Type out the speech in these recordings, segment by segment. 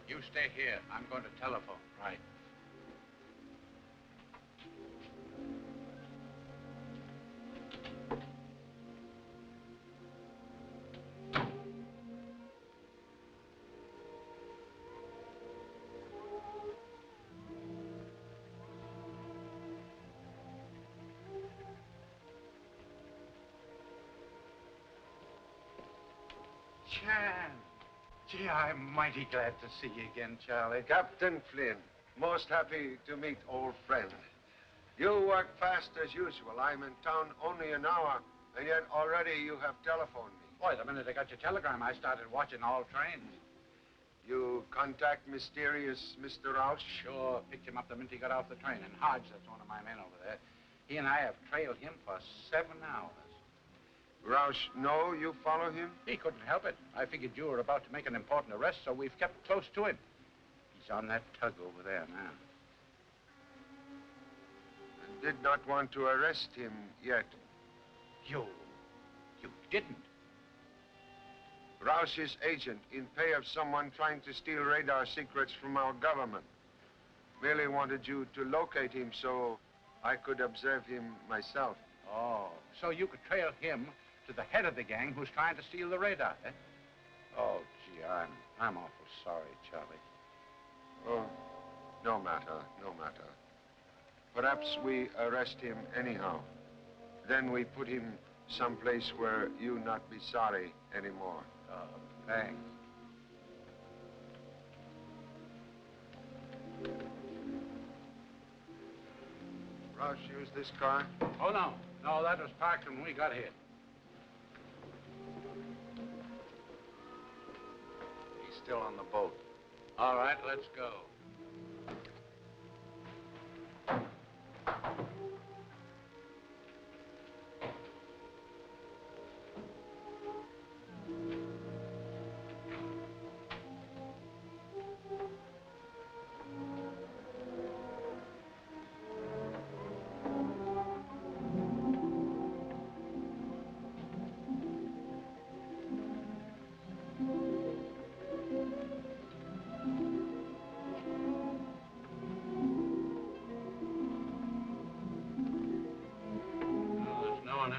You stay here. I'm going to telephone. Right. Gee, I'm mighty glad to see you again, Charlie. Captain Flynn, most happy to meet old friend. You work fast as usual. I'm in town only an hour, and yet already you have telephoned me. Boy, the minute I got your telegram, I started watching all trains. You contact mysterious Mr. Rouse? Sure, picked him up the minute he got off the train. And Hodge, that's one of my men over there, he and I have trailed him for 7 hours. Rouse, no, you follow him? He couldn't help it. I figured you were about to make an important arrest, so we've kept close to him. He's on that tug over there now. I did not want to arrest him yet. You didn't? Rouse's agent in pay of someone trying to steal radar secrets from our government. Merely wanted you to locate him so I could observe him myself. Oh, so you could trail him to the head of the gang who's trying to steal the radar, eh? Oh, gee, I'm awful sorry, Charlie. Oh, no matter, no matter. Perhaps we arrest him anyhow. Then we put him someplace where you not be sorry anymore. Oh, thanks. Rouse, use this car? Oh, no. No, that was parked when we got here. He's still on the boat. All right, let's go.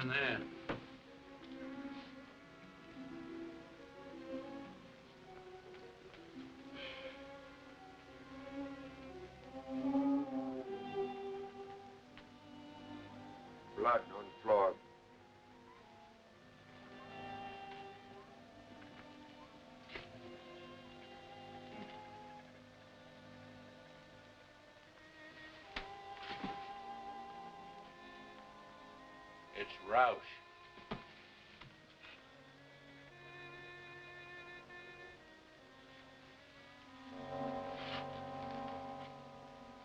In there. Blood on floor. It's Roush.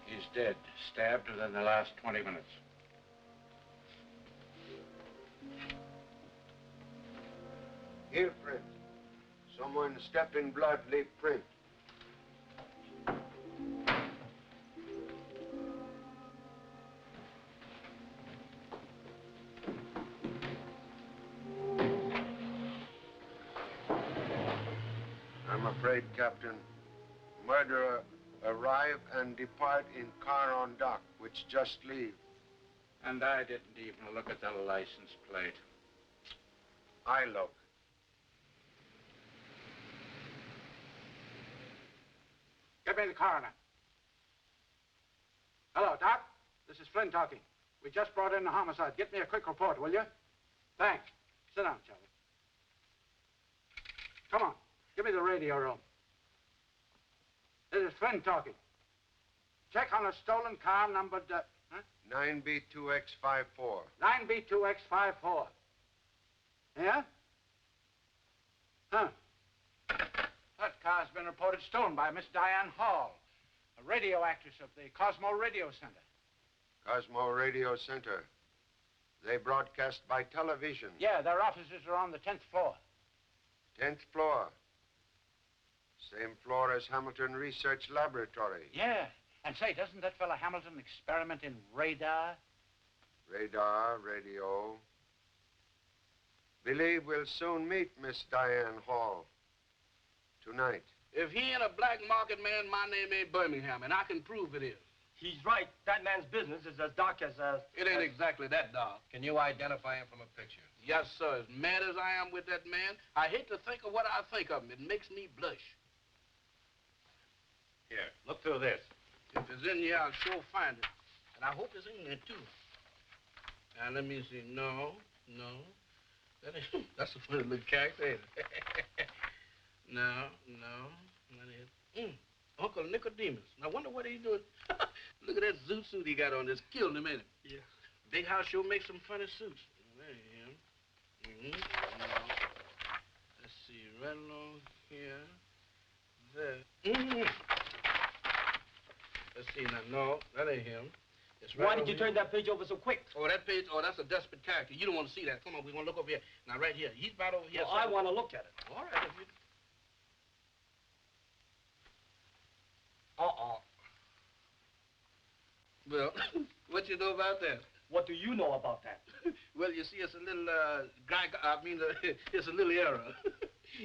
He's dead, stabbed within the last 20 minutes. Here, print. Someone stepped in blood, leave print. I'm afraid, Captain, murderer arrive and depart in car on dock, which just leave. And I didn't even look at the license plate. I look. Get me the coroner. Hello, Doc. This is Flynn talking. We just brought in a homicide. Get me a quick report, will you? Thanks. Sit down, Charlie. Come on. Give me the radio room. This is Flynn talking. Check on a stolen car numbered, 9B2X54. 9B2X54. Yeah? Huh. That car's been reported stolen by Miss Diane Hall, a radio actress of the Cosmo Radio Center. Cosmo Radio Center. They broadcast by television. Yeah, their offices are on the 10th floor. 10th floor. Same floor as Hamilton Research Laboratory. Yeah. And say, doesn't that fella Hamilton experiment in radar? Radar, radio. Believe we'll soon meet Miss Diane Hall. Tonight. If he ain't a black market man, my name ain't Birmingham, and I can prove it is. He's right. That man's business is as dark as It ain't exactly that dark. Can you identify him from a picture? Yes, sir. As mad as I am with that man, I hate to think of what I think of him. It makes me blush. Here, look through this. If it's in here, I'll sure find it. And I hope it's in there, too. Now, let me see. No. That's a funny little character, ain't it? No. That is. Uncle Nicodemus. I wonder what he's doing. Look at that zoot suit he got on. That's killing him, ain't it? Yeah. Big House sure makes some funny suits. There he is. Let's see, right along here. There. Let's see now. No, that ain't him. It's right. Why did you turn that page over so quick? Oh, that page. Oh, that's a desperate character. You don't want to see that. Come on, we want to look over here. Now, right here. He's about over here. Well, I want to look at it. All right, if you... Well, what you know about that? What do you know about that? Well, you see, it's a little, it's a little error.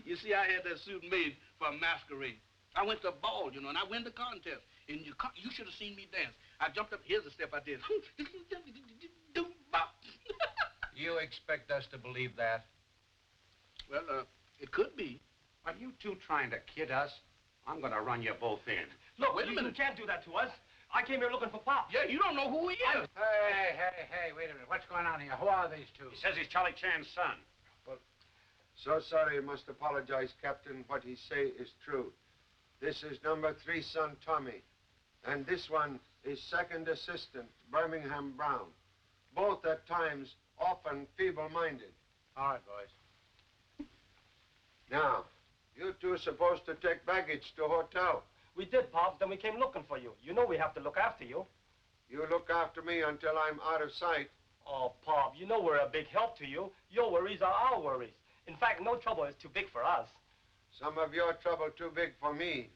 You see, I had that suit made for a masquerade. I went to a ball, you know, and I win the contest. And you should have seen me dance. I jumped up. Here's the step I did. You expect us to believe that? Well, it could be. Are you two trying to kid us? I'm going to run you both in. Look, wait a minute. You can't do that to us. I came here looking for Pop. Yeah, you don't know who he is. Hey, wait a minute. What's going on here? Who are these two? He says he's Charlie Chan's son. Well, so sorry, I must apologize, Captain. What he say is true. This is number 3 son, Tommy. And this one is second assistant, Birmingham Brown. Both at times often feeble-minded. All right, boys. Now, you two are supposed to take baggage to hotel. We did, Pop. Then we came looking for you. You know we have to look after you. You look after me until I'm out of sight. Oh, Pop, you know we're a big help to you. Your worries are our worries. In fact, no trouble is too big for us. Some of your trouble too big for me.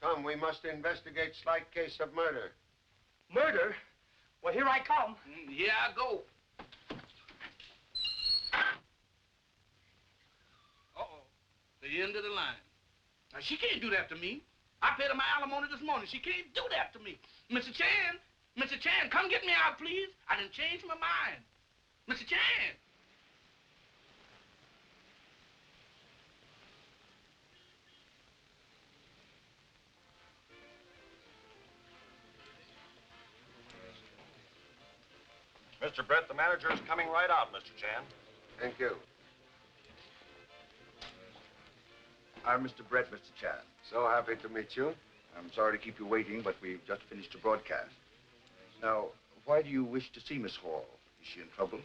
Come, we must investigate slight case of murder. Murder? Well, here I come. Here I go. Uh-oh. The end of the line. Now, she can't do that to me. I paid her my alimony this morning. She can't do that to me. Mr. Chan, come get me out, please. I done changed my mind. Mr. Chan. Mr. Brett, the manager is coming right out, Mr. Chan. Thank you. I'm Mr. Brett, Mr. Chan. So happy to meet you. I'm sorry to keep you waiting, but we've just finished a broadcast. Now, why do you wish to see Miss Hall? Is she in trouble?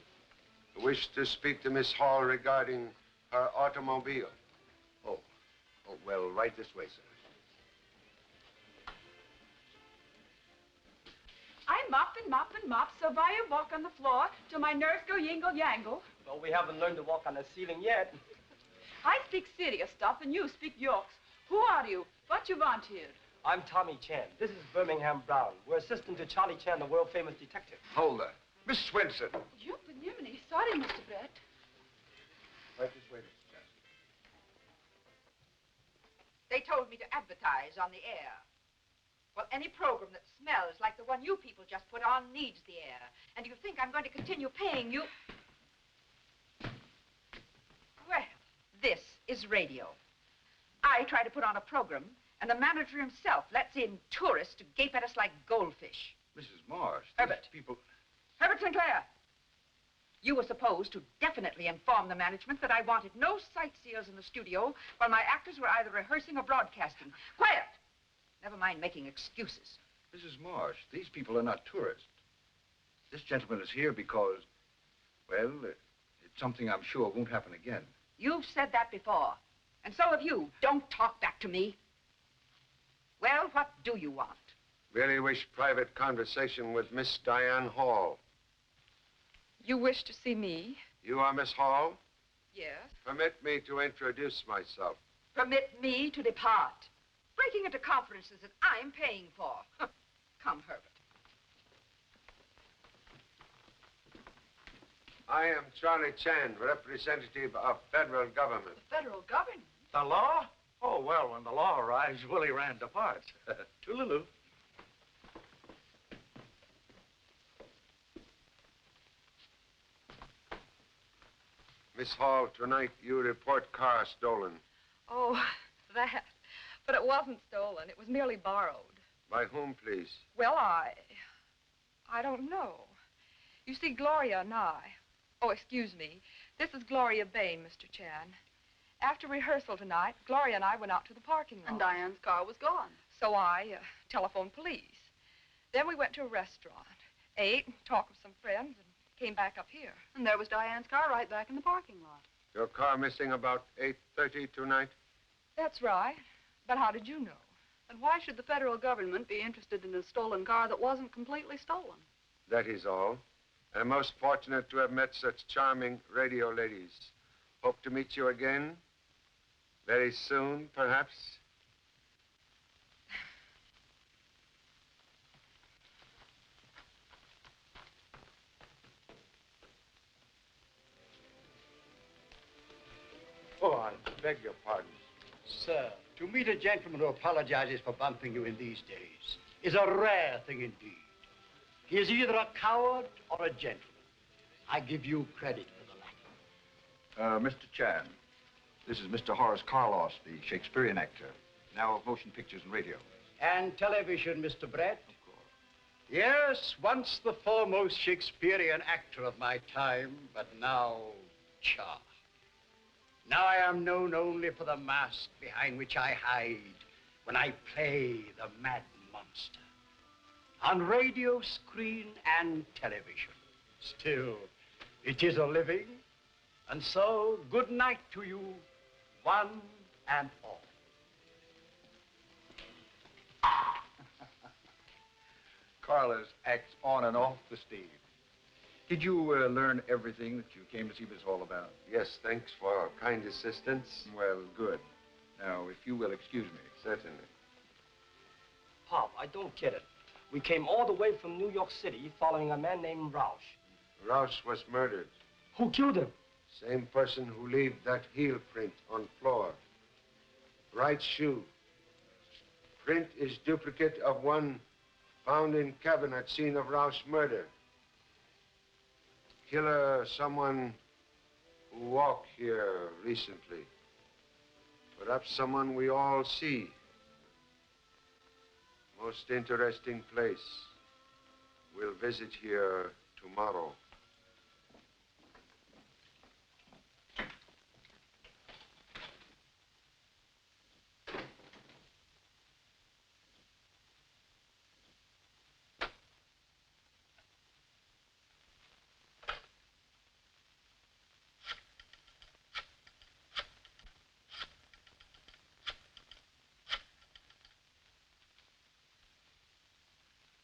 I wish to speak to Miss Hall regarding her automobile. Oh, well, right this way, sir. I mop and mop, so by you walk on the floor till my nerves go yingle-yangle. Well, we haven't learned to walk on the ceiling yet. I speak serious stuff and you speak Yorks. Who are you? What you want here? I'm Tommy Chan. This is Birmingham Brown. We're assistant to Charlie Chan, the world-famous detective. Hulda. Miss Swenson. You Benimini. Sorry, Mr. Brett. Right this way, Mr. Chan. They told me to advertise on the air. Well, any program that smells like the one you people just put on needs the air. And you think I'm going to continue paying you? Well, this is radio. I try to put on a program, and the manager himself lets in tourists to gape at us like goldfish. Mrs. Marsh, Herbert. people... Herbert Sinclair, you were supposed to definitely inform the management that I wanted no sightseers in the studio while my actors were either rehearsing or broadcasting. Quiet! Never mind making excuses. Mrs. Marsh, these people are not tourists. This gentleman is here because, well, it's something I'm sure won't happen again. You've said that before, and so have you. Don't talk back to me. Well, what do you want? Really wish private conversation with Miss Diane Hall. You wish to see me? You are Miss Hall? Yes. Permit me to introduce myself. Permit me to depart. Breaking into conferences that I'm paying for. Come, Herbert. I am Charlie Chan, representative of federal government. The federal government? The law? Oh, well, when the law arrives, Willie ran to parts. Toodaloo. Miss Hall, tonight you report car stolen. Oh, that. But it wasn't stolen. It was merely borrowed. By whom, please? Well, I don't know. You see, Gloria and I... Oh, excuse me. This is Gloria Bayne, Mr. Chan. After rehearsal tonight, Gloria and I went out to the parking lot. And Diane's car was gone. So I telephoned police. Then we went to a restaurant, ate, and talked with some friends, and came back up here. And there was Diane's car right back in the parking lot. Your car missing about 8:30 tonight? That's right. But how did you know? And why should the federal government be interested in a stolen car that wasn't completely stolen? That is all. And I'm most fortunate to have met such charming radio ladies. Hope to meet you again. Very soon, perhaps. Oh, I beg your pardon. Sir, to meet a gentleman who apologizes for bumping you in these days is a rare thing indeed. He is either a coward or a gentleman. I give you credit for the latter. Mr. Chan, this is Mr. Horace Carlos, the Shakespearean actor, now of motion pictures and radio. And television, Mr. Brett? Of course. Yes, once the foremost Shakespearean actor of my time, but now, cha. Now I am known only for the mask behind which I hide when I play the mad monster. On radio, screen, and television. Still, it is a living. And so, good night to you, one and all. Carlos acts on and off the stage. Did you learn everything that you came to see this all about? Yes, thanks for kind assistance. Well, good. Now, if you will excuse me. Certainly. Pop, I don't get it. We came all the way from New York City following a man named Roush. Rouse was murdered. Who killed him? Same person who left that heel print on floor. Right shoe. Print is duplicate of one found in cabin at scene of Roush murder. Killer, someone who walked here recently. Perhaps someone we all see. Most interesting place. We'll visit here tomorrow.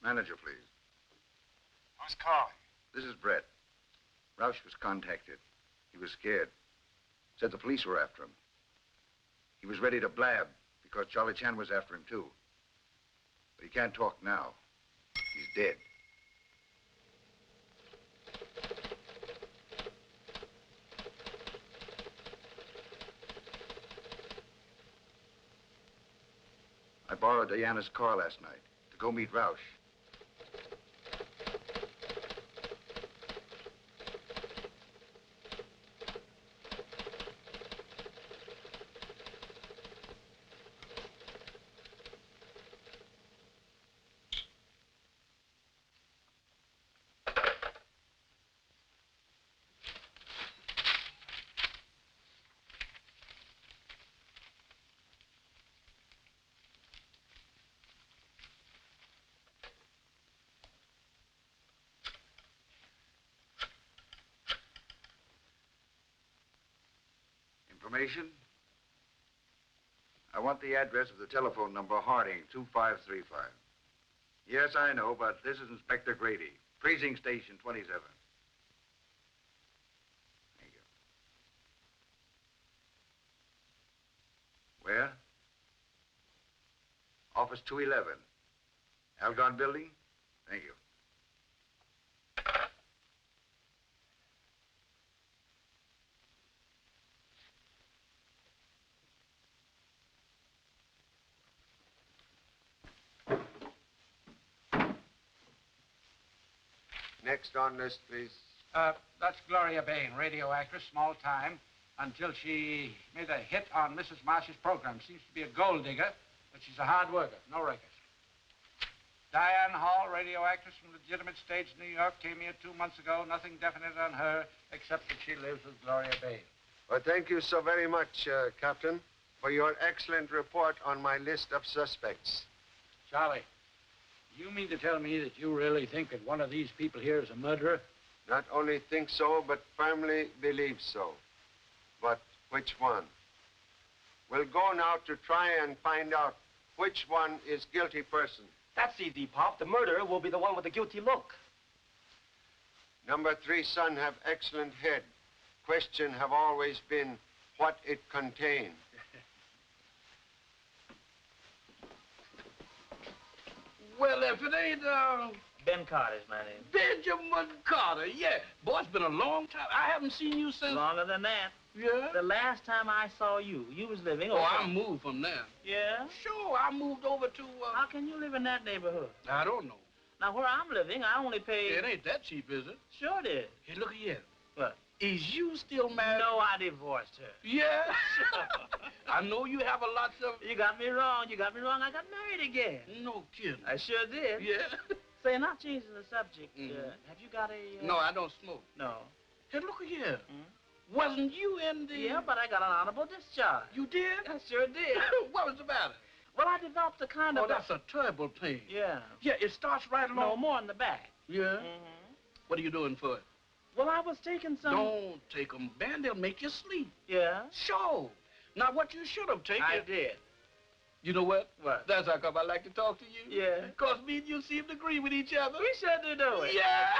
Manager, please. Who's calling? This is Brett. Roush was contacted. He was scared. Said the police were after him. He was ready to blab because Charlie Chan was after him, too. But he can't talk now. He's dead. I borrowed Diana's car last night to go meet Roush. Information? I want the address of the telephone number, Harding, 2535. Yes, I know, but this is Inspector Grady, Precinct Station 27. Thank you. Where? Office 211. Algon Building? Thank you. Next on list, please. That's Gloria Bayne, radio actress, small time, until she made a hit on Mrs. Marsh's program. Seems to be a gold digger, but she's a hard worker, no record. Diane Hall, radio actress from legitimate stage, New York, came here 2 months ago. Nothing definite on her, except that she lives with Gloria Bayne. Well, thank you so very much, Captain, for your excellent report on my list of suspects. Charlie, you mean to tell me that you really think that one of these people here is a murderer? Not only think so, but firmly believe so. But which one? We'll go now to try and find out which one is guilty person. That's easy, Pop. The murderer will be the one with the guilty look. Number 3 son have excellent head. Question have always been what it contained. Well, if it ain't, Ben Carter's my name. Benjamin Carter, yeah. Boy, it's been a long time. I haven't seen you since... Longer than that. Yeah? The last time I saw you, you was living over... Oh, I moved from there. Yeah? Sure, I moved over to, How can you live in that neighborhood? I don't know. Now, where I'm living, I only pay... It ain't that cheap, is it? Sure it is. Hey, look here. What? Is you still married? No, I divorced her. Yeah? I know you have a lot of... You got me wrong. You got me wrong. I got married again. No kidding. I sure did. Yeah? Say, not changing the subject, have you got a... No, I don't smoke. No. Hey, look here. Wasn't you in the... Yeah, but I got an honorable discharge. You did? I sure did. What was the matter? Well, I developed a kind of... Oh, that's a terrible pain. Yeah. Yeah, it starts right along... No, more in the back. Yeah? What are you doing for it? Well, I was taking some... Don't take them, Ben. They'll make you sleep. Yeah? Sure. Now, what you should have taken... I did. You know what? What? That's how come I like to talk to you. Yeah. Because me and you seem to agree with each other. We sure do, don't we? Yeah.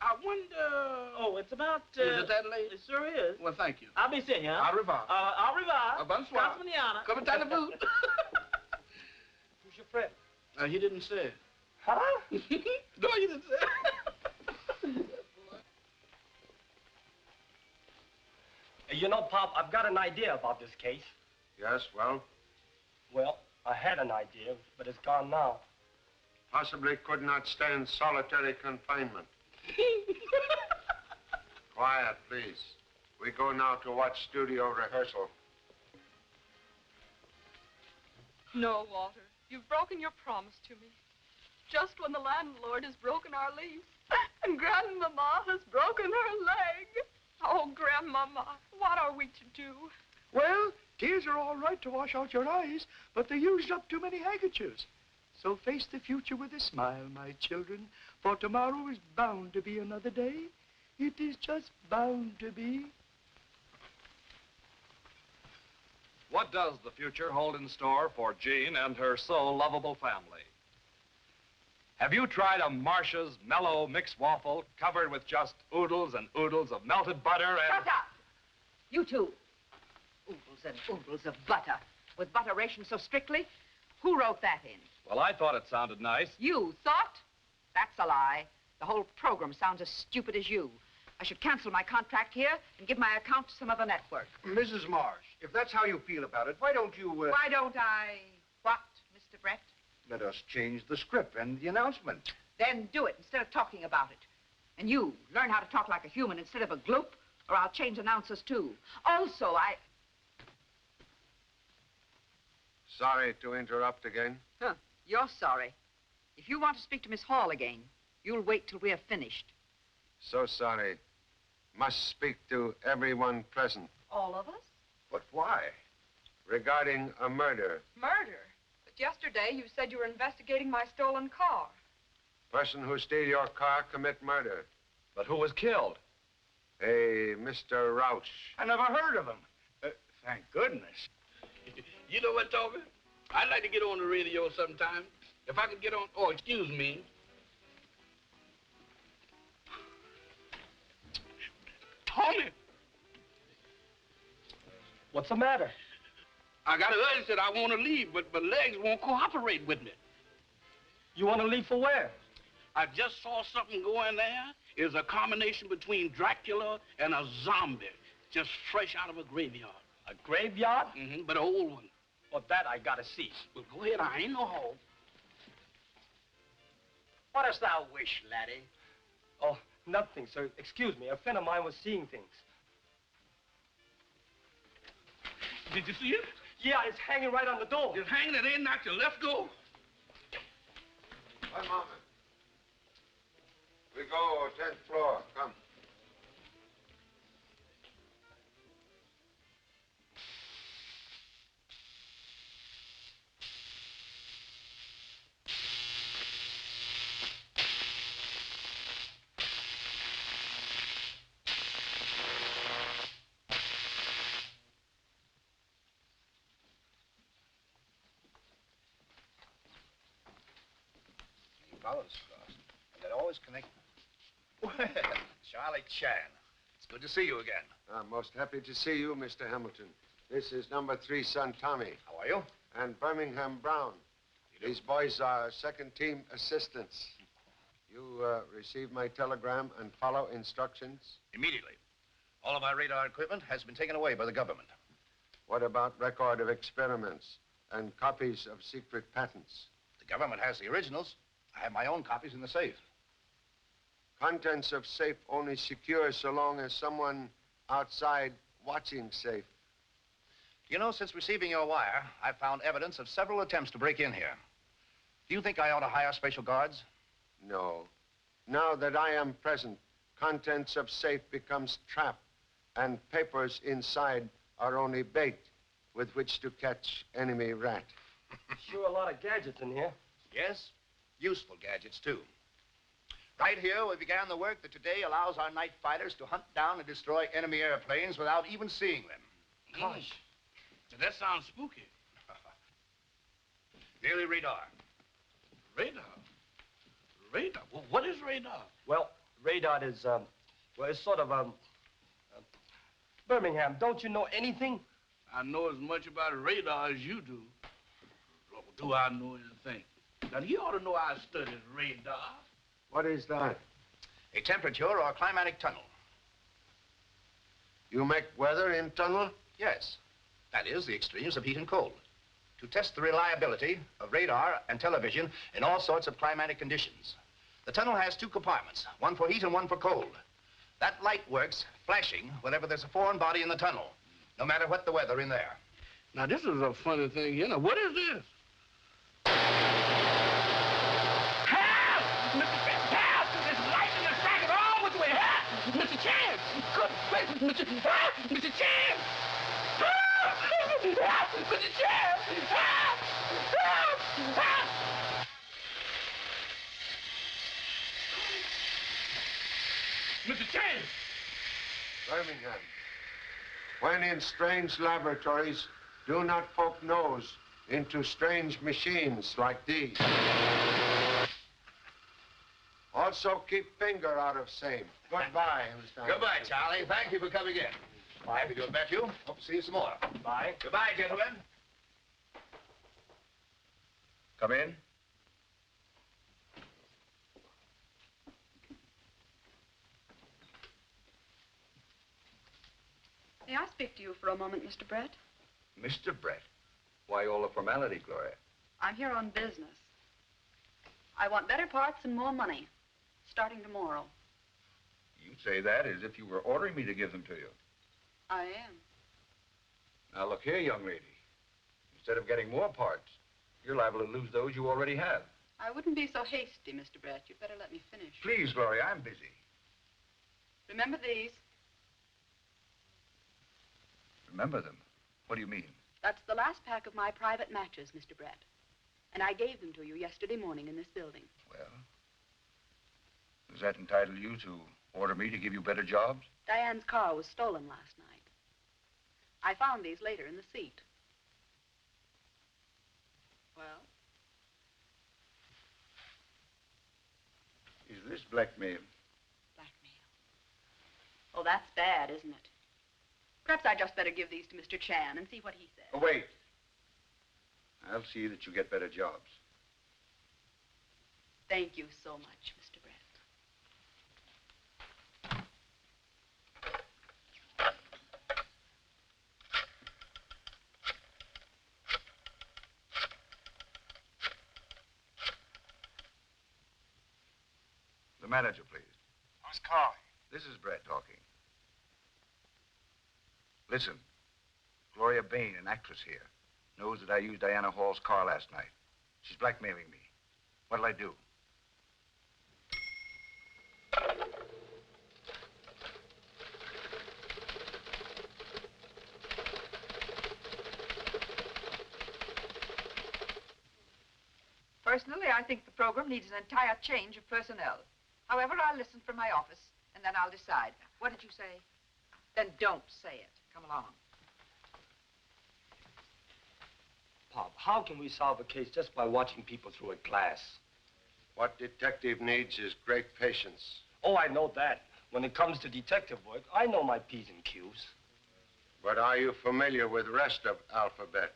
I wonder... Oh, it's about... Is it that late? It sure is. Well, thank you. I'll be seeing you, huh? Au revoir. Au revoir. Bonsoir. Casmaniana. Come and tie the boot. Who's your friend? He didn't say. Huh? No, he didn't say. You know, Pop, I've got an idea about this case. Yes, well? Well, I had an idea, but it's gone now. Possibly could not stand solitary confinement. Quiet, please. We go now to watch studio rehearsal. No, Walter. You've broken your promise to me. Just when the landlord has broken our lease, and Grandmama has broken her leg. Oh, Grandmama, what are we to do? Well, tears are all right to wash out your eyes, but they used up too many handkerchiefs. So face the future with a smile, my children, for tomorrow is bound to be another day. It is just bound to be. What does the future hold in store for Jean and her so lovable family? Have you tried a Marsh's mellow mixed waffle covered with just oodles and oodles of melted butter and... Shut up! You two. Oodles and oodles of butter. With butter rationed so strictly? Who wrote that in? Well, I thought it sounded nice. You thought? That's a lie. The whole program sounds as stupid as you. I should cancel my contract here and give my account to some other network. Mrs. Marsh, if that's how you feel about it, why don't you, Why don't I... What, Mr. Brett? let us change the script and the announcement? Then do it instead of talking about it. And you, learn how to talk like a human instead of a gloop, or I'll change announcers, too. Also, Sorry to interrupt again. Huh, you're sorry. If you want to speak to Miss Hall again, you'll wait till we're finished. So sorry. Must speak to everyone present. All of us? But why? Regarding a murder. Murder? But yesterday you said you were investigating my stolen car. Person who steal your car commit murder. But who was killed? A Mr. Rouch. I never heard of him. Thank goodness. You know what, Toby? I'd like to get on the radio sometime. If I could get on... Oh, excuse me. Tommy! What's the matter? I got an urge that I want to leave, but my legs won't cooperate with me. You want to leave for where? I just saw something going there. It's a combination between Dracula and a zombie, just fresh out of a graveyard. A graveyard? Mm-hmm, but an old one. Well, that I gotta see. Well, go ahead. I ain't no hoe. What dost thou wish, laddie? Oh, nothing, sir. Excuse me. A friend of mine was seeing things. Did you see it? Yeah, it's hanging right on the door. It's hanging. It ain't knocked your left go. One moment. We go 10th floor. Come. Follows Faust. And they're always connected. Well, Charlie Chan. It's good to see you again. I'm most happy to see you, Mr. Hamilton. This is number 3 son Tommy. How are you? And Birmingham Brown. These boys are second-team assistants. You receive my telegram and follow instructions? Immediately. All of our radar equipment has been taken away by the government. What about record of experiments and copies of secret patents? The government has the originals. I have my own copies in the safe. Contents of safe only secure so long as someone outside watching safe. You know, since receiving your wire, I've found evidence of several attempts to break in here. Do you think I ought to hire special guards? No. Now that I am present, contents of safe becomes trap, and papers inside are only bait with which to catch enemy rat. Sure, a lot of gadgets in here. Yes, useful gadgets, too. Right here, we began the work that today allows our night fighters to hunt down and destroy enemy airplanes without even seeing them. Gosh. That sounds spooky. Merely radar. Radar? Radar? Well, what is radar? Well, radar is, well, it's sort of, Birmingham, don't you know anything? I know as much about radar as you do. Well, do I know anything? Now, you ought to know I studied radar. What is that? A temperature or a climatic tunnel. You make weather in tunnel? Yes. That is, the extremes of heat and cold. To test the reliability of radar and television in all sorts of climatic conditions. The tunnel has 2 compartments, one for heat and one for cold. That light works flashing whenever there's a foreign body in the tunnel, no matter what the weather in there. Now, this is a funny thing here. Now, what is this? Help! Mr. Chan, help! There's lightning and striking all which way. Help! Mr. Chan! Good gracious, Mr. Help! Mr. Chan! Help! Help! Mr. Chan! Help! Help! Help! Mr. Chan! Birmingham. When in strange laboratories, do not poke nose into strange machines like these. Also, keep finger out of same. Goodbye, Mr. Goodbye, Charlie. Thank you for coming in. Bye, if you met you. Hope to see you some more. Bye. Goodbye, gentlemen. Come in. May I speak to you for a moment, Mr. Brett? Mr. Brett. Why all the formality, Gloria? I'm here on business. I want better parts and more money, starting tomorrow. You say that as if you were ordering me to give them to you. I am. Now, look here, young lady. Instead of getting more parts, you're liable to lose those you already have. I wouldn't be so hasty, Mr. Brett. You'd better let me finish. Please, Gloria, I'm busy. Remember these? Remember them? What do you mean? That's the last pack of my private matches, Mr. Brett. And I gave them to you yesterday morning in this building. Well, does that entitle you to order me to give you better jobs? Diane's car was stolen last night. I found these later in the seat. Well? Is this blackmail? Blackmail. Oh, that's bad, isn't it? Perhaps I'd just better give these to Mr. Chan and see what he says. Oh, wait. I'll see that you get better jobs. Thank you so much, Mr. Brett. manager, please. Who's calling? This is Brett talking. Listen, Gloria Bayne, an actress here, knows that I used Diana Hall's car last night. She's blackmailing me. What'll I do? Personally, I think the program needs an entire change of personnel. However, I'll listen from my office, and then I'll decide. What did you say? Then don't say it. Come along. Pop, how can we solve a case just by watching people through a glass? What detective needs is great patience. Oh, I know that. When it comes to detective work, I know my P's and Q's. But are you familiar with the rest of alphabet?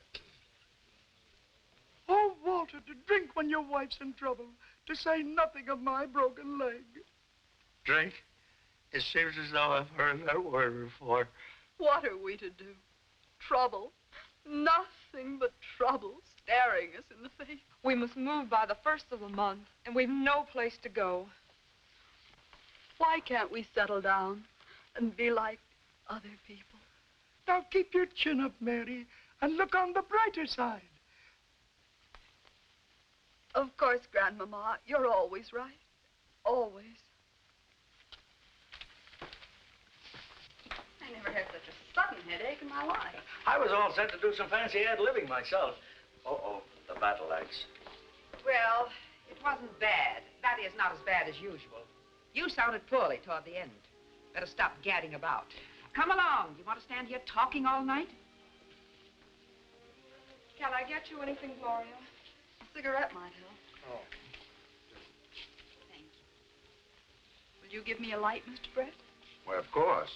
Oh, Walter, to drink when your wife's in trouble, to say nothing of my broken leg. Drink? It seems as though I've heard that word before. What are we to do? Trouble. Nothing but trouble staring us in the face. We must move by the 1st of the month, and we've no place to go. Why can't we settle down and be like other people? Now keep your chin up, Mary, and look on the brighter side. Of course, Grandmama, you're always right. Always. I never had such a sudden headache in my life. I was all set to do some fancy ad-libbing myself. Uh-oh, the battle axe. Well, it wasn't bad. That is, not as bad as usual. You sounded poorly toward the end. Better stop gadding about. Come along. You want to stand here talking all night? Can I get you anything, Gloria? A cigarette might help. Oh. Thank you. Will you give me a light, Mr. Brett? Well, of course.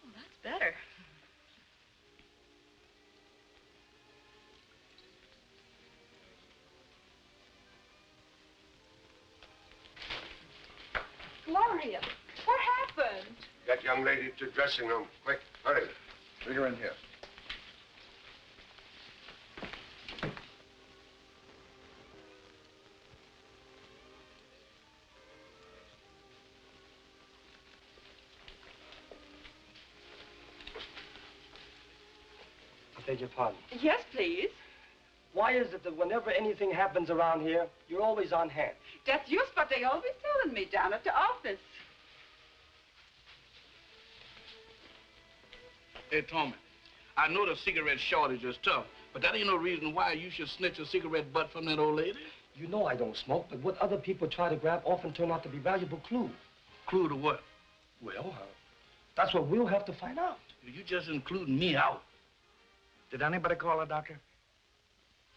Oh, that's better. Gloria, what happened? Get young lady to dressing room. Quick, hurry. Bring her in here. I beg your pardon. Yes, please. Why is it that whenever anything happens around here, you're always on hand? That's just what they always telling me down at the office. Hey, Tommy, I know the cigarette shortage is tough, but that ain't no reason why you should snitch a cigarette butt from that old lady. You know I don't smoke, but what other people try to grab often turn out to be valuable clues. Clue to what? Well, that's what we'll have to find out. You just including me out. Did anybody call a doctor?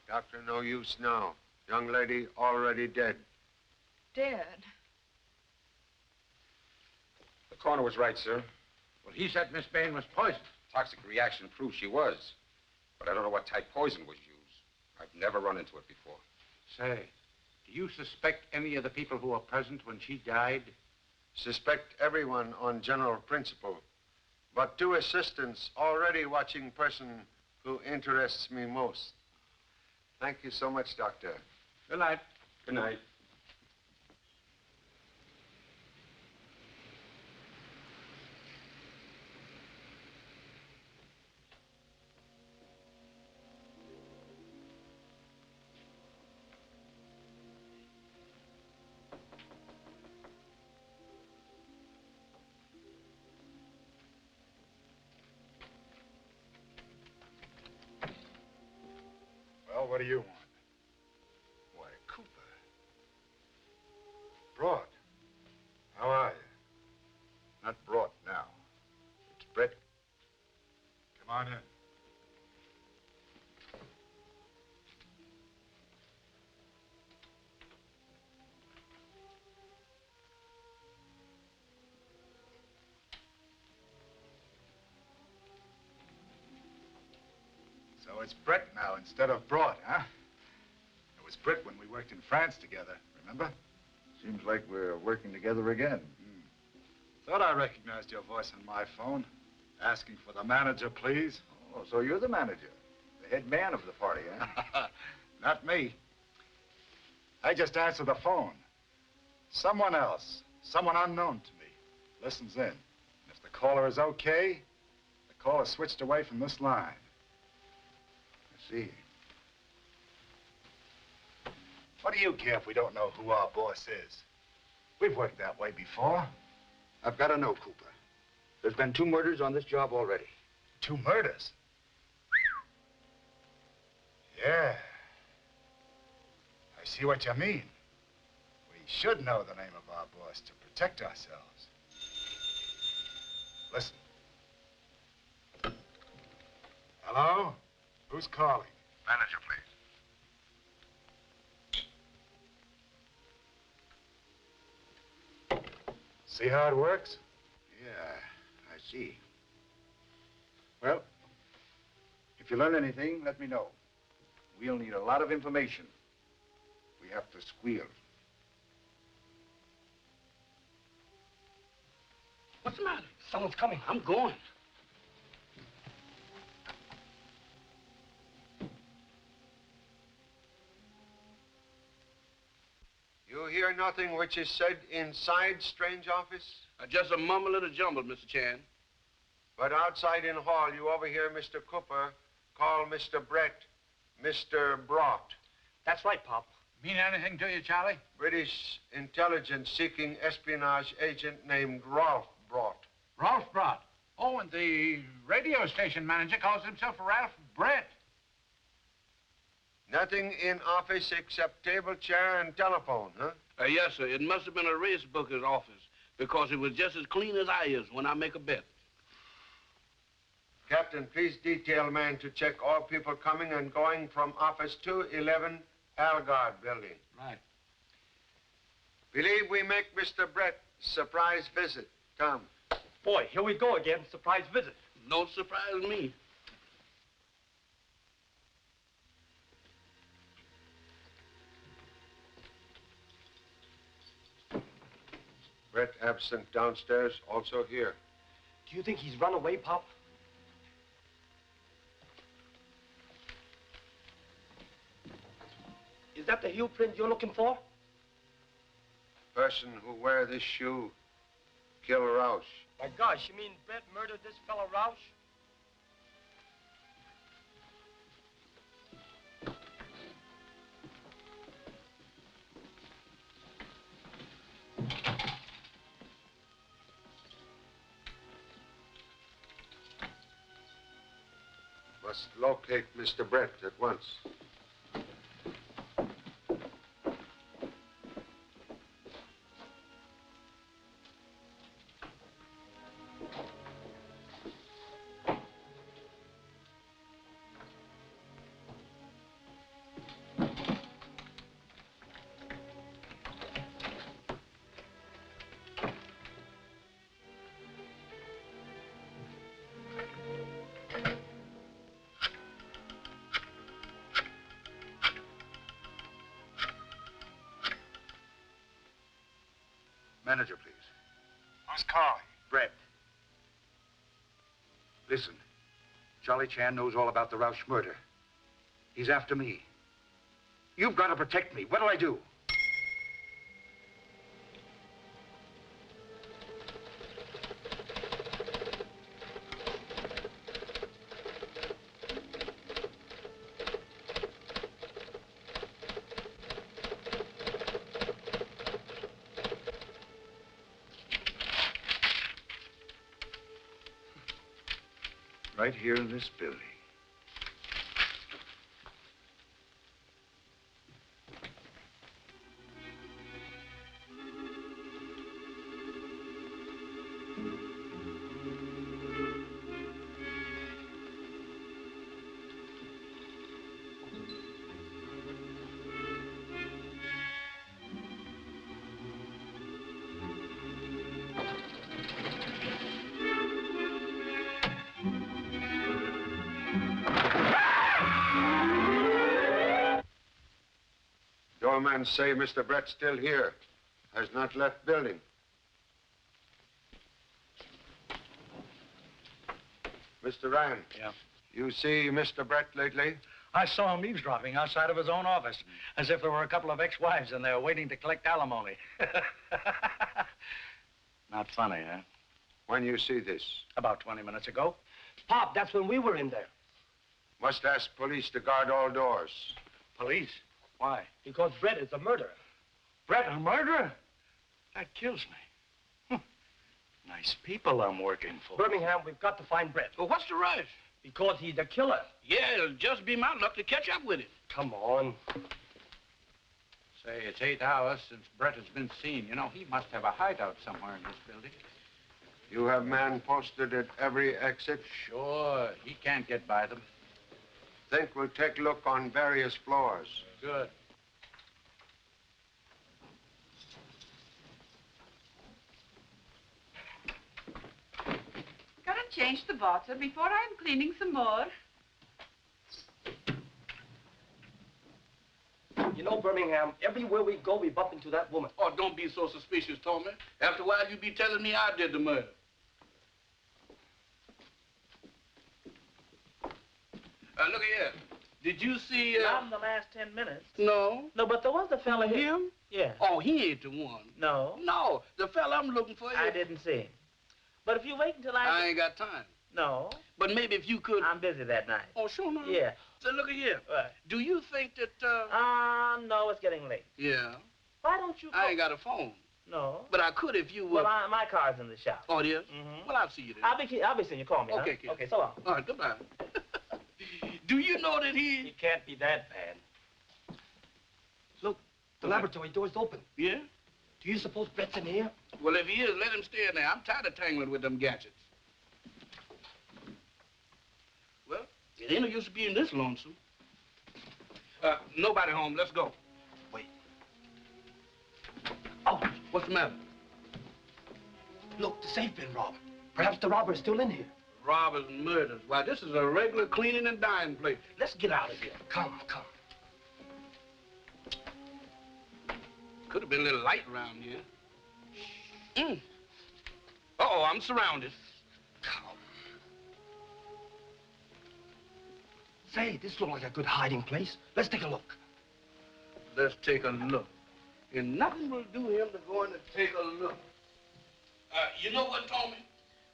Doctor, no use now. Young lady already dead. Dead. The coroner was right, sir. Well, he said Miss Bayne was poisoned. Toxic reaction proves she was. But I don't know what type poison was used. I've never run into it before. Say, do you suspect any of the people who were present when she died? Suspect everyone on general principle. But two assistants already watching person who interests me most. Thank you so much, Doctor. Good night. Good night. Well, what do you want? Why, Cooper. Broad. How are you? Not Broad now. It's Brett. Come on in. So it's Brett now instead of Broad, huh? It was Brett when we worked in France together, remember? Seems like we're working together again. Thought I recognized your voice on my phone. Asking for the manager, please. Oh, so you're the manager, the head man of the party, huh? Not me. I just answer the phone. Someone else, someone unknown to me, listens in. And if the caller is okay, the call is switched away from this line. I see. What do you care if we don't know who our boss is? We've worked that way before. I've got to know, Cooper. There's been 2 murders on this job already. 2 murders? Yeah. I see what you mean. We should know the name of our boss to protect ourselves. Listen. Hello? Who's calling? Manager, please. See how it works? Yeah, I see. Well, if you learn anything, let me know. We'll need a lot of information. We have to squeal. What's the matter? Someone's coming. I'm going. You hear nothing which is said inside strange office? Just a mumble and a jumble, Mr. Chan. But outside in hall, you overhear Mr. Cooper call Mr. Brett Mr. Brought. That's right, Pop. Mean anything to you, Charlie? British intelligence seeking espionage agent named Rolf Brought. Rolf Brought. Oh, and the radio station manager calls himself Ralph Brett. Nothing in office except table, chair, and telephone, huh? Yes, sir. It must have been a race booker's office because it was just as clean as I is when I make a bet. Captain, please detail man to check all people coming and going from office 211 Algard building. Right. Believe we make Mr. Brett surprise visit. Come. Boy, here we go again. Surprise visit. Don't surprise me. Brett absent downstairs, also here. Do you think he's run away, Pop? Is that the heel print you're looking for? Person who wear this shoe, kill Roush. My gosh, you mean Brett murdered this fellow Roush? Must locate Mr. Brett at once. Manager, please. Who's calling? Brett. Listen, Charlie Chan knows all about the Roush murder. He's after me. You've got to protect me. What'll I do? Right here in this building. Doorman say Mr. Brett's still here. Has not left building. Mr. Ryan. Yeah? You see Mr. Brett lately? I saw him eavesdropping outside of his own office, as if there were a couple of ex-wives in there waiting to collect alimony. Not funny, huh? When you see this? About 20 minutes ago. Pop, that's when we were in there. Must ask police to guard all doors. Police? Why? Because Brett is a murderer. Brett, a murderer? That kills me. Nice people I'm working for. Birmingham, we've got to find Brett. Well, what's the rush? Because he's the killer. Yeah, it'll just be my luck to catch up with him. Come on. Say, it's 8 hours since Brett has been seen. You know, he must have a hideout somewhere in this building. You have men posted at every exit? Sure. He can't get by them. Think we'll take a look on various floors. Good. Gotta change the water before I'm cleaning some more. You know, Birmingham, everywhere we go, we bump into that woman. Oh, don't be so suspicious, Tommy. After a while, you be telling me I did the murder. Look here. Did you see, Not in the last 10 minutes. No. No, but there was a fella here. Him? Yeah. Oh, he ain't the one. No. No, the fella I'm looking for. I didn't see him. But if you wait until I ain't got time. No. But maybe if you could... I'm busy that night. Oh, sure, no. Yeah. So look at here. What? Do you think that, no, it's getting late. Yeah. Why don't you... I ain't got a phone. No. But I could if you would... Well, my car's in the shop. Oh, it is? Mm-hmm. Well, I'll see you then. I'll be seeing you. Call me, Okay, huh? kid. Okay, so long. All right, goodbye. Do you know that He can't be that bad. Look, the laboratory door's open. Yeah? Do you suppose Brett's in here? Well, if he is, let him stay in there. I'm tired of tangling with them gadgets. Well, it ain't no use being this lonesome. Nobody home. Let's go. Wait. Oh, what's the matter? Look, the safe been robbed. Perhaps the robber's still in here. Robbers and murders. Why, this is a regular cleaning and dyeing place. Let's get out of here. Come, come. Could have been a little light around here. Uh-oh, I'm surrounded. Come. Say, this looks like a good hiding place. Let's take a look. Let's take a look. And nothing will do him to go in and take a look. You know what, Tommy?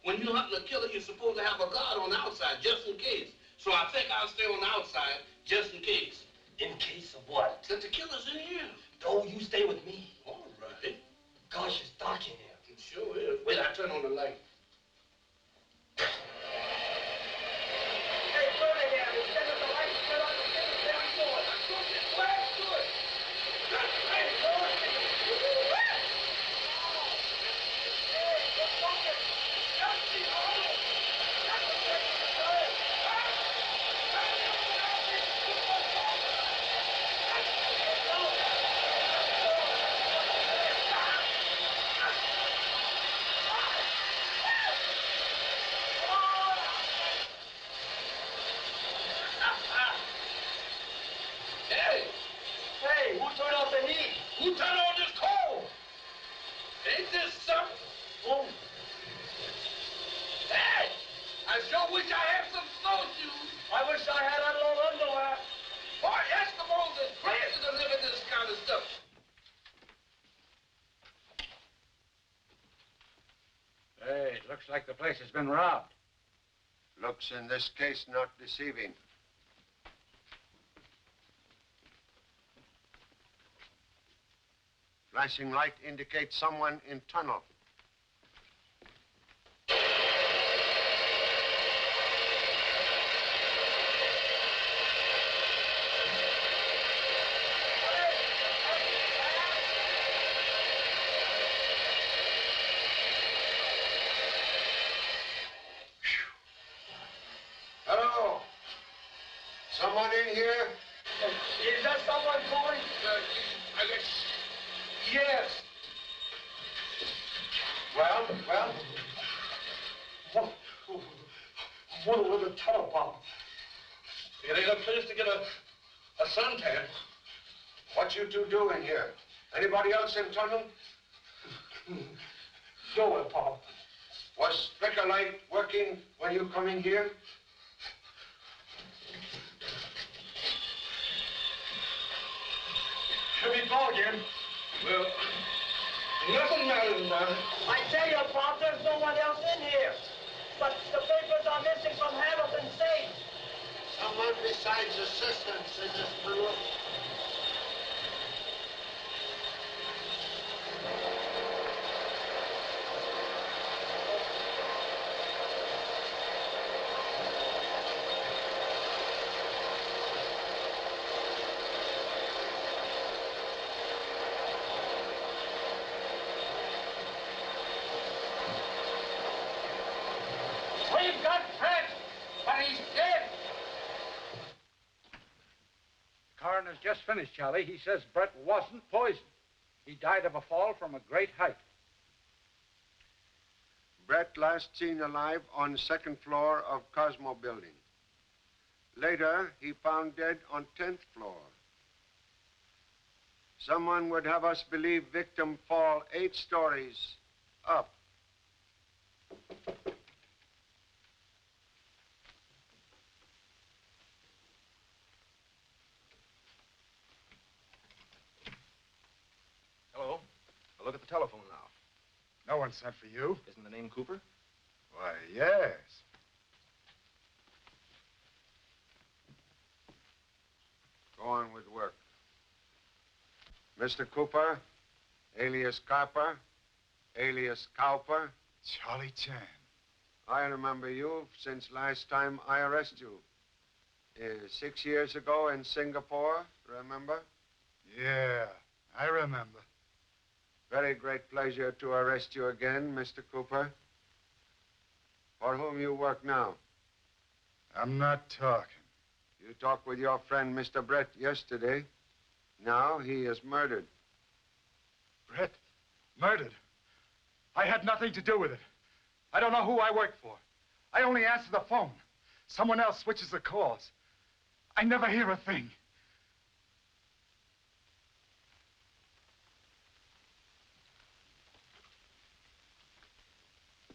When you're hunting a killer, you're supposed to have a guard on the outside, just in case. So I think I'll stay on the outside, just in case. In case of what? That the killer's in here. No, you stay with me. All right. Gosh, it's dark in here. It sure is. Wait, I turn on the light. Hey, Birmingham, instead of the lights, turn on the things very door. I'm going to get glad to it. Hey, who turned off the heat? Who turned on this coal? Ain't this something? Oh. Hey, I sure wish I had some snowshoes. I wish I had that little underwear. Boy, Eskimos is crazy to live in this kind of stuff. Hey, it looks like the place has been robbed. Looks in this case not deceiving. Flashing light indicates someone in tunnel. Hello? Someone in here? Is that someone calling? Yes. Well? What with a tunnel bomb? It ain't a place to get a suntan. What you two doing here? Anybody else in tunnel? Nowhere, Pop. Was flicker light working when you come in here? Heavy ball game. Well, nothing matters now. I tell you, Pop, there's no one else in here. But the papers are missing from Hamilton's safe. Someone besides assistants in this room. We've got Brett, but he's dead. The coroner's just finished, Charlie. He says Brett wasn't poisoned. He died of a fall from a great height. Brett last seen alive on second floor of Cosmo building. Later, he found dead on 10th floor. Someone would have us believe victim fall 8 stories up. Hello. I'll look at the telephone now. No one sent for you. Isn't the name Cooper? Why, yes. Go on with work. Mr. Cooper, alias Carper, alias Cowper. Charlie Chan. I remember you since last time I arrested you. 6 years ago in Singapore, remember? Yeah, I remember. Very great pleasure to arrest you again, Mr. Cooper. For whom you work now? I'm not talking. You talked with your friend, Mr. Brett, yesterday. Now he is murdered. Brett? Murdered? I had nothing to do with it. I don't know who I work for. I only answer the phone. Someone else switches the calls. I never hear a thing.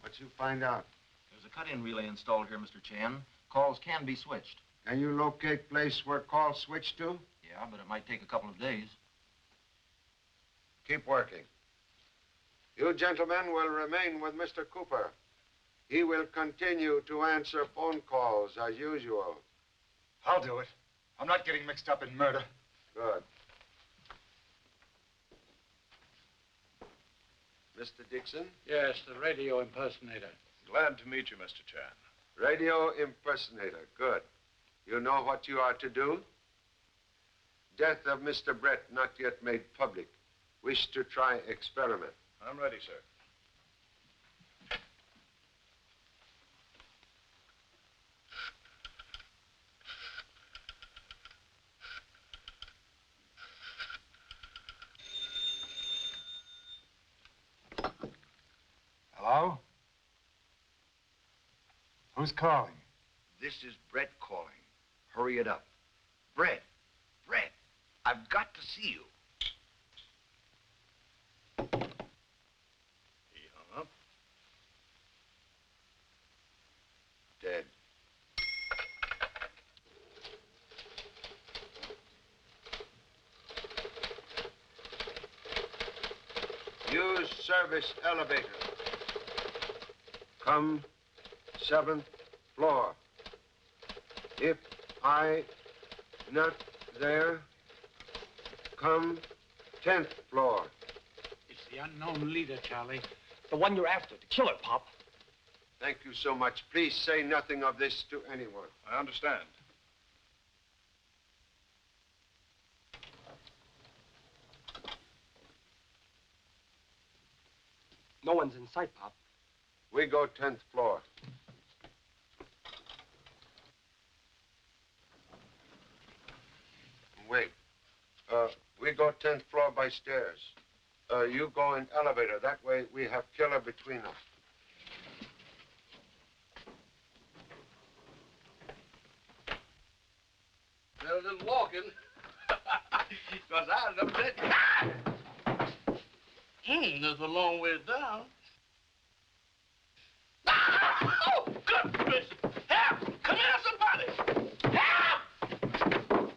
What'd you find out? There's a cut-in relay installed here, Mr. Chan. Calls can be switched. Can you locate place where calls switch to? Yeah, but it might take a couple of days. Keep working. You gentlemen will remain with Mr. Cooper. He will continue to answer phone calls as usual. I'll do it. I'm not getting mixed up in murder. Good. Mr. Dixon? Yes, the radio impersonator. Glad to meet you, Mr. Chan. Radio impersonator. Good. You know what you are to do? Death of Mr. Brett not yet made public. Wish to try experiment. I'm ready, sir. Hello? Who's calling? This is Brett calling. Hurry it up. Brett, I've got to see you. He hung up. Dead. Use service elevator. Come 7th floor. If I not there, come 10th floor. It's the unknown leader, Charlie. The one you're after, the killer, Pop. Thank you so much. Please say nothing of this to anyone. I understand. No one's in sight, Pop. We go 10th floor. Wait. We go 10th floor by stairs. You go in elevator. That way we have killer between us. There's a little walking. Because I was up there. There's a long ways down. Oh, goodness! Help! Come here, somebody! Help!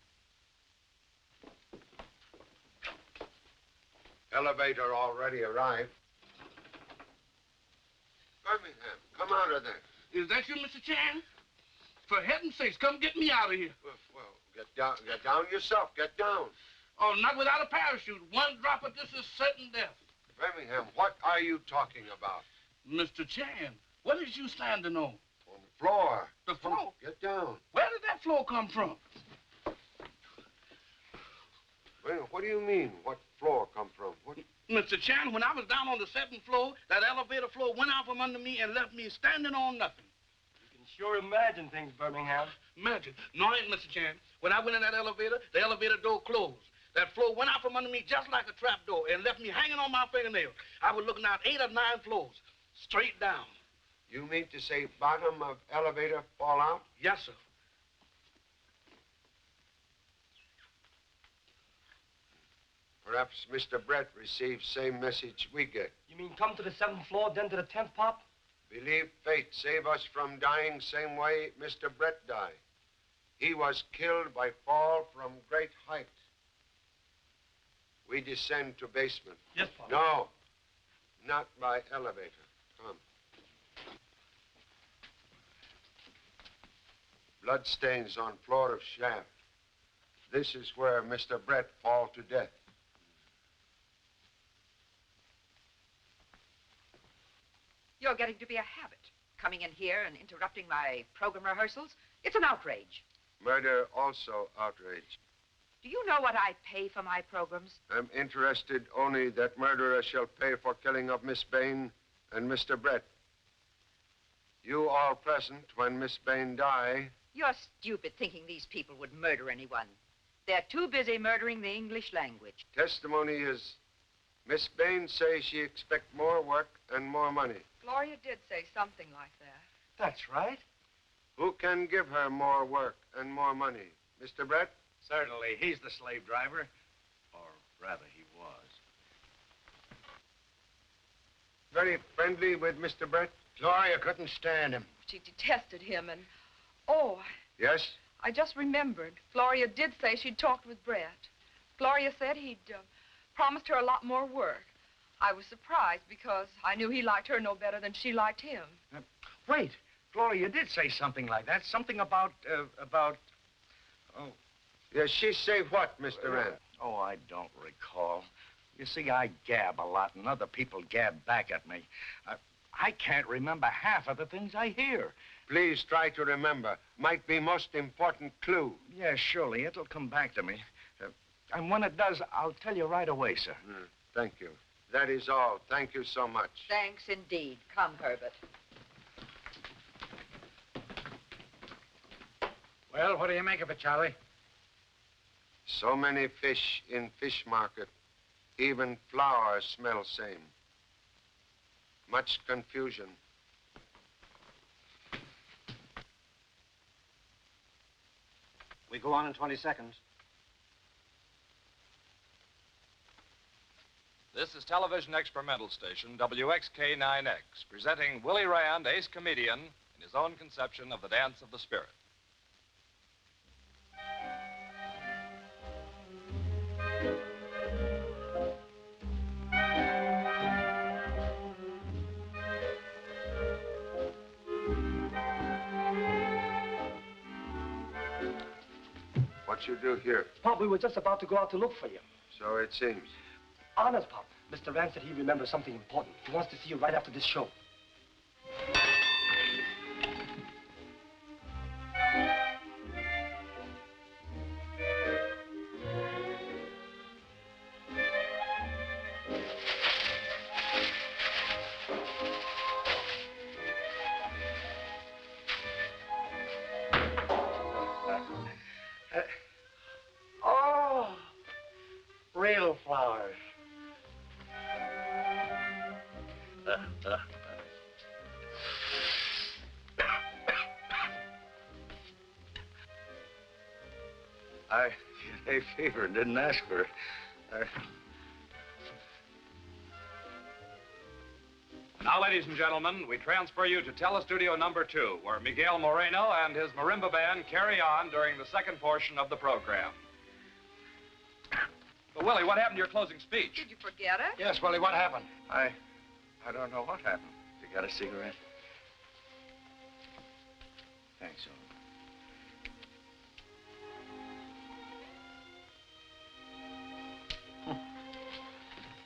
Elevator already arrived. Birmingham, come out of there. Is that you, Mr. Chan? For heaven's sakes, come get me out of here. Well, get down yourself. Get down. Oh, not without a parachute. One drop of this is certain death. Birmingham, what are you talking about? Mr. Chan, what is you standing on? On the floor. The floor? Get down. Where did that floor come from? Well, what do you mean, what floor come from? What? Mr. Chan, when I was down on the 7th floor, that elevator floor went out from under me and left me standing on nothing. You can sure imagine things, Birmingham. Imagine. No, I ain't, Mr. Chan. When I went in that elevator, the elevator door closed. That floor went out from under me just like a trap door and left me hanging on my fingernails. I was looking out 8 or 9 floors, straight down. You mean to say bottom of elevator fall out? Yes, sir. Perhaps Mr. Brett received same message we get. You mean come to the 7th floor, then to the 10th, Pop? Believe fate save us from dying same way Mr. Brett died. He was killed by fall from great height. We descend to basement. Yes, Pop. No, not by elevator. Come. Bloodstains on floor of shaft. This is where Mr. Brett fall to death. You're getting to be a habit, coming in here and interrupting my program rehearsals. It's an outrage. Murder also outrage. Do you know what I pay for my programs? I'm interested only that murderer shall pay for killing of Miss Bayne and Mr. Brett. You all present when Miss Bayne die. You're stupid thinking these people would murder anyone. They're too busy murdering the English language. Testimony is Miss Bayne says she expect more work and more money. Gloria did say something like that. That's right. Who can give her more work and more money? Mr. Brett? Certainly. He's the slave driver. Or rather, he was. Very friendly with Mr. Brett? Gloria couldn't stand him. She detested him and... Oh, Yes? I just remembered. Gloria did say she'd talked with Brett. Gloria said he'd promised her a lot more work. I was surprised because I knew he liked her no better than she liked him. Wait. Gloria did say something like that. Something about... Oh. Yes, she say what, Mr. Rand? Oh, I don't recall. You see, I gab a lot, and other people gab back at me. I can't remember half of the things I hear. Please try to remember. Might be most important clue. Yeah, surely. It'll come back to me. And when it does, I'll tell you right away, sir. Thank you. That is all. Thank you so much. Thanks indeed. Come, Herbert. Well, what do you make of it, Charlie? So many fish in fish market. Even flour smell same. Much confusion. We go on in 20 seconds. This is television experimental station WXK-9X, presenting Willie Rand, ace comedian, in his own conception of the dance of the spirit. What you do here? Pop, we were just about to go out to look for you. So it seems. Honest, Pop. Mr. Rand said he remembers something important. He wants to see you right after this show. Real flowers. I had fever and didn't ask for it. Now, ladies and gentlemen, we transfer you to Telestudio number 2, where Miguel Moreno and his marimba band carry on during the second portion of the program. Well, Willie, what happened to your closing speech? Did you forget it? Yes, Willie, what happened? I don't know what happened. You got a cigarette? Thanks, old.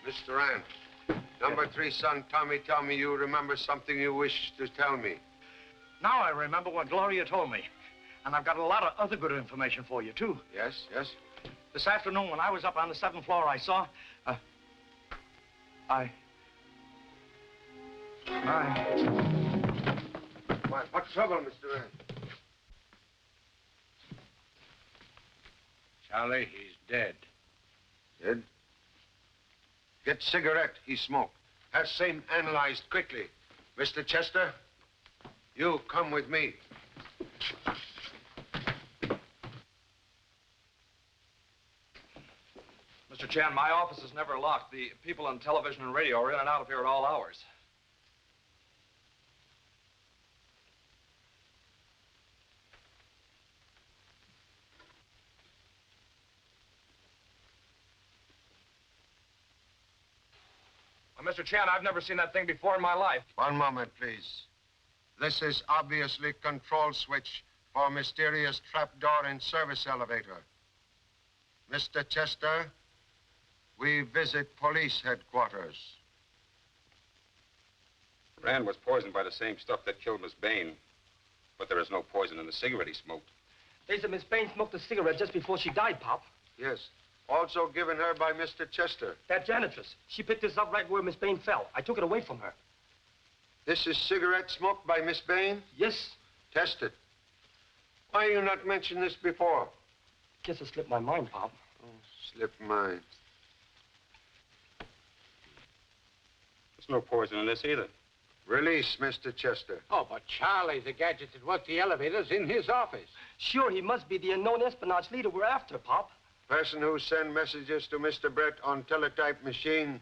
Mr. Rand, number 3 son, Tommy, tell me you remember something you wish to tell me. Now I remember what Gloria told me. And I've got a lot of other good information for you, too. Yes, yes? This afternoon, when I was up on the 7th floor, I saw... What's trouble, Mr. Rand? Charlie, he's dead. Dead? Get cigarette he smoked. Have same analyzed quickly. Mr. Chester, you come with me. Mr. Chan, my office is never locked. The people on television and radio are in and out of here at all hours. Well, Mr. Chan, I've never seen that thing before in my life. One moment, please. This is obviously control switch for mysterious trapdoor in service elevator. Mr. Chester, we visit police headquarters. Rand was poisoned by the same stuff that killed Miss Bayne. But there is no poison in the cigarette he smoked. They said Miss Bayne smoked a cigarette just before she died, Pop. Yes. Also given her by Mr. Chester. That janitress. She picked this up right where Miss Bayne fell. I took it away from her. This is cigarette smoked by Miss Bayne? Yes. Test it. Why you not mention this before? Guess it slipped my mind, Pop. Oh, slipped mine. There's no poison in this either. Release, Mr. Chester. Oh, but Charlie, the gadget that worked the elevators in his office. Sure, he must be the unknown espionage leader we're after, Pop. Person who send messages to Mr. Brett on teletype machine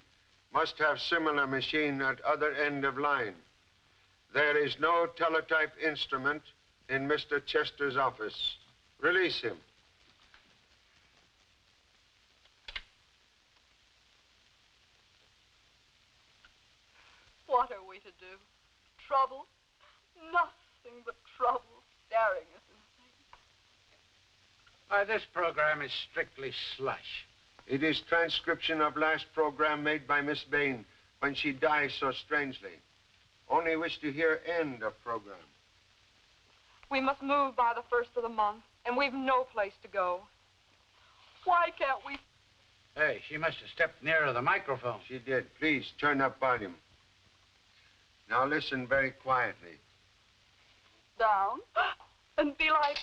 must have similar machine at other end of line. There is no teletype instrument in Mr. Chester's office. Release him. What are we to do? Trouble? Nothing but trouble staring us in the face. Why, this program is strictly slush. It is transcription of last program made by Miss Bayne when she died so strangely. Only wish to hear end of program. We must move by the 1st of the month, and we've no place to go. Why can't we... Hey, she must have stepped nearer the microphone. She did. Please, turn up volume. Now listen very quietly. Down and be like...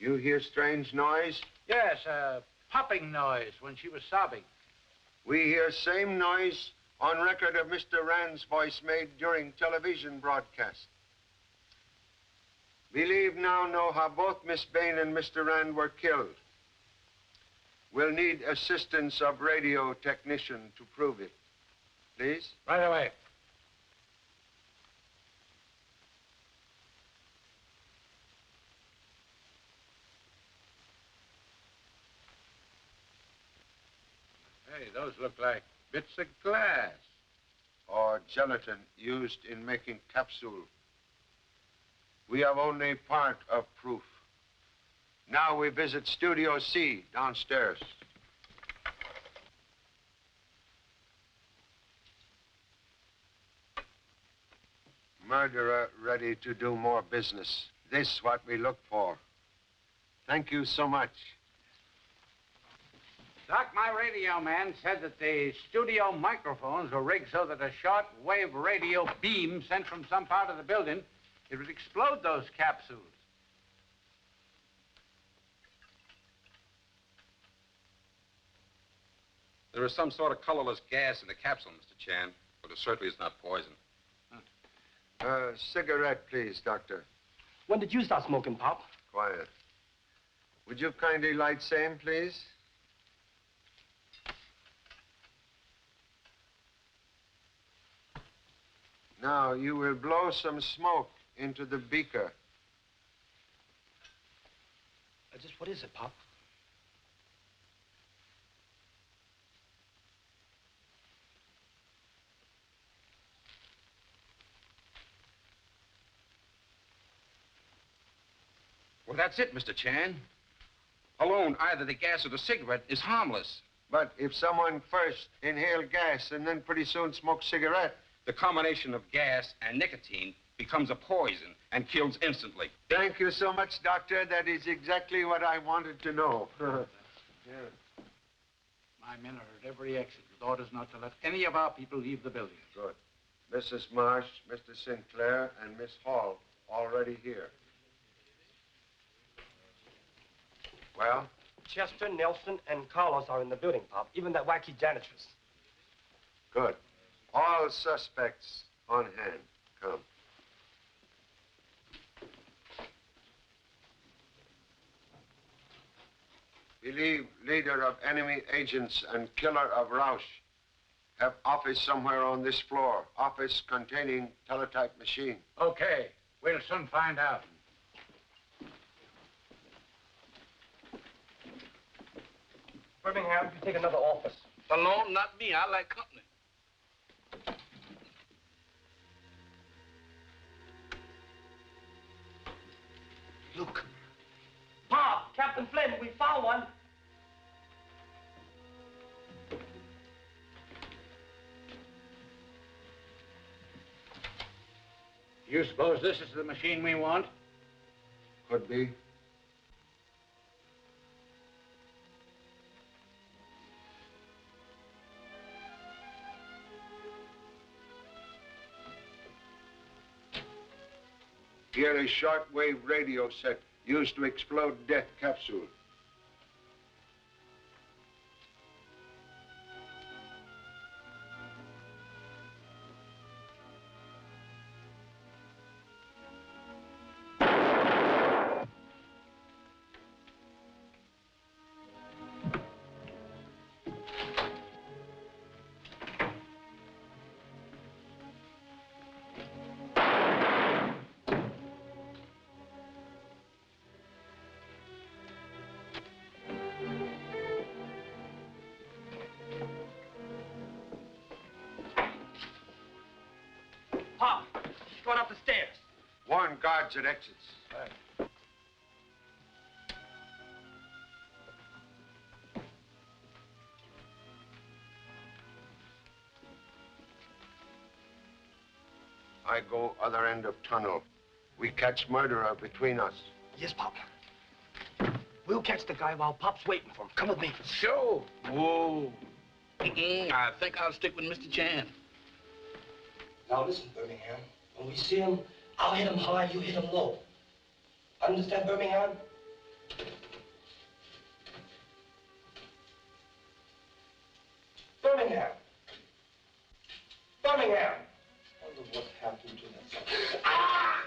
You hear strange noise? Yes, a popping noise when she was sobbing. We hear same noise on record of Mr. Rand's voice made during television broadcast. Believe now know how both Miss Bayne and Mr. Rand were killed. We'll need assistance of radio technician to prove it. Please? Right away. Hey, those look like bits of glass. Or gelatin used in making capsule. We have only part of proof. Now we visit Studio C downstairs. Murderer ready to do more business. This what we look for. Thank you so much. Doc, my radio man said that the studio microphones were rigged so that a short-wave radio beam sent from some part of the building, it would explode those capsules. There is some sort of colorless gas in the capsule, Mr. Chan, but it certainly is not poison. Cigarette, please, Doctor. When did you start smoking, Pop? Quiet. Would you kindly light same, please? Now, you will blow some smoke into the beaker. Just what is it, Pop? Well, that's it, Mr. Chan. Alone, either the gas or the cigarette is harmless. But if someone first inhaled gas and then pretty soon smoked cigarette, the combination of gas and nicotine becomes a poison and kills instantly. Thank you so much, Doctor. That is exactly what I wanted to know. Yeah. My men are at every exit with orders not to let any of our people leave the building. Good. Mrs. Marsh, Mr. Sinclair, and Miss Hall already here. Well? Chester, Nelson, and Carlos are in the building, Pop. Even that wacky janitress. Good. All suspects on hand. Come. Believe leader of enemy agents and killer of Rausch. Have office somewhere on this floor. Office containing teletype machine. Okay. We'll soon find out. Birmingham, you take another office. Alone, not me. I like company. Look. Pop, Captain Flynn, we found one. You suppose this is the machine we want? Could be. Here is shortwave radio set used to explode death capsule. Pop, she's going up the stairs. Warn guards at exits. Right. I go other end of tunnel. We catch murderer between us. Yes, Pop. We'll catch the guy while Pop's waiting for him. Come with me. Sure. Whoa. I think I'll stick with Mr. Chan. Now listen, Birmingham. When we see him, I'll hit him high, you hit him low. Understand, Birmingham? Birmingham. Birmingham. I wonder what happened to that son. Ah!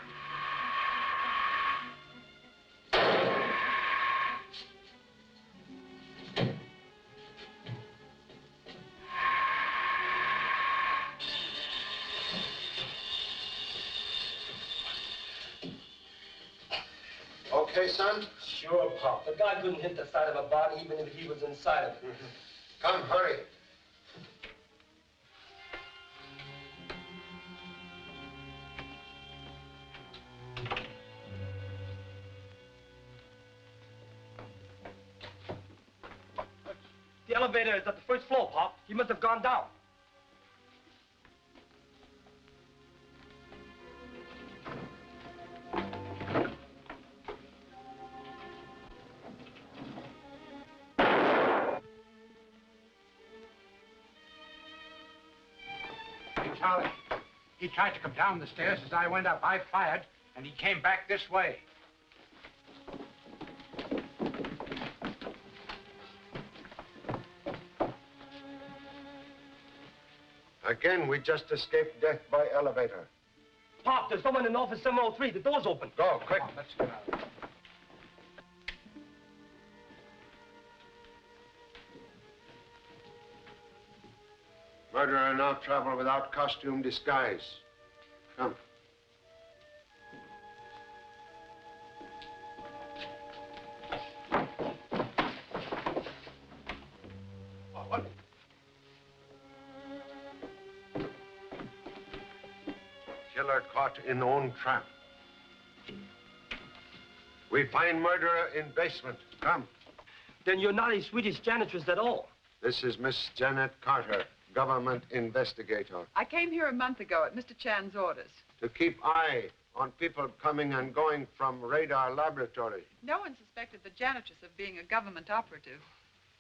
Okay, son? Sure, Pop. The guy couldn't hit the side of a body even if he was inside of it. Come, hurry. The elevator is at the first floor, Pop. He must have gone down. Charlie, he tried to come down the stairs as I went up. I fired, and he came back this way. Again, we just escaped death by elevator. Pop, there's someone in office 703. The door's open. Go, quick. Come on, let's get out. Murderer now travel without costume disguise. Come. Killer caught in own trap. We find murderer in basement. Come. Then you're not a Swedish janitress at all. This is Miss Janet Carter, government investigator. I came here a month ago at Mr. Chan's orders. To keep eye on people coming and going from radar laboratory. No one suspected the janitress of being a government operative.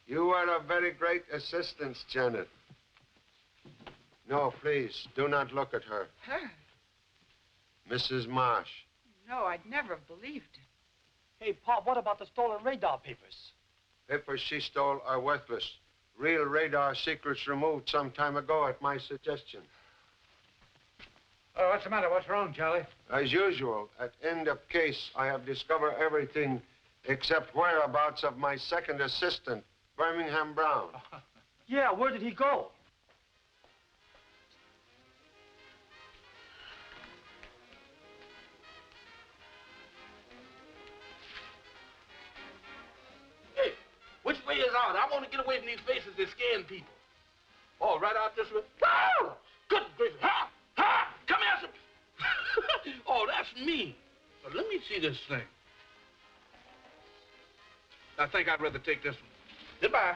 You are a very great assistance, Janet. No, please, do not look at her. Her? Mrs. Marsh. No, I'd never have believed it. Hey, Pop, what about the stolen radar papers? Papers she stole are worthless. Real radar secrets removed some time ago at my suggestion. Oh, what's the matter? What's wrong, Charlie? As usual, at end of case, I have discovered everything except whereabouts of my second assistant, Birmingham Brown. Yeah, where did he go? Hey, which way is out? I want to get away from these faces that scaring people. Oh, right out this way. Oh, good gracious. Ha! Ha! Come here. Oh, that's me. But let me see this thing. I think I'd rather take this one. Goodbye.